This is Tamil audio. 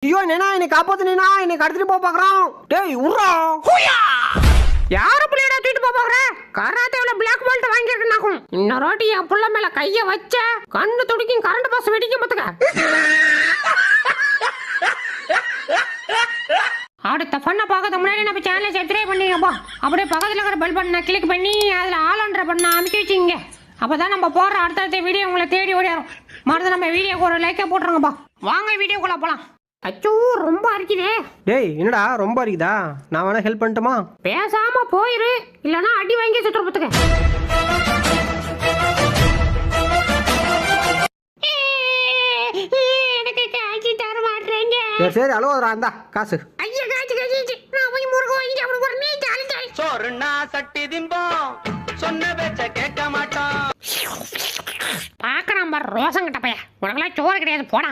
ஐயோ என்னை காப்பாத்துனா என்னை கடத்திட்டு போக பாக்குறான். டேய் உர்றா. யார புள்ளையோட தூக்கிட்டு போக பாக்குற? கராத்தேல பிளாக் பெல்ட் வாங்கியிருக்கனாக்கும். இன்னொரு வாட்டி என் புள்ள மேல கைய வச்ச கண்ணு துடிக்கும், கரண்ட் பாஸ் வெடிக்கும் பாத்துக்க. அடுத்த ஃபன்னை பார்க்கறதுக்கு முன்னாடி நம்ம சேனலை சப்ஸ்கிரைப் பண்ணிங்கப்பா. அப்படியே பக்கத்தில் இருக்கிற பெல் பட்டனை கிளிக் பண்ணி அதில் ஆல்ன்ற பட்டனை அமைக்க வச்சுங்க. அப்போ தான் நம்ம போடுற அடுத்தடுத்த வீடியோ உங்களை தேடி ஓடிடும். மறுத்து நம்ம வீடியோக்கு ஒரு லைக்கை போட்டுருங்கப்பா. வாங்க வீடியோக்குள்ள போகலாம். அச்சோ ரொம்ப அரிக்குதே. டேய் என்னடா ரொம்ப அரிக்குதா? நான் வேணா ஹெல்ப் பண்ணட்டுமா? பேசாம போயிரு, இல்லைன்னா அடி வாங்கி சுற்றுறதுக்கு. எனக்கு காய்ச்சி தர மாட்டேங்க. சரி அழுவதுரா, இந்தா காசு. ஐயா காய்ச்சி காய்ச்சி நான் போய் முருக வாங்கி சாப்பிட போறேன். நீ ஜாலி ஜாலி. சோறுனா சட்டி திம்போம், சொன்ன பேச்ச கேட்க மாட்டோம். பாக்குறான் பாரு ரோசங்கிட்ட பையன். உனக்கெல்லாம் சோறு கிடையாது போடா.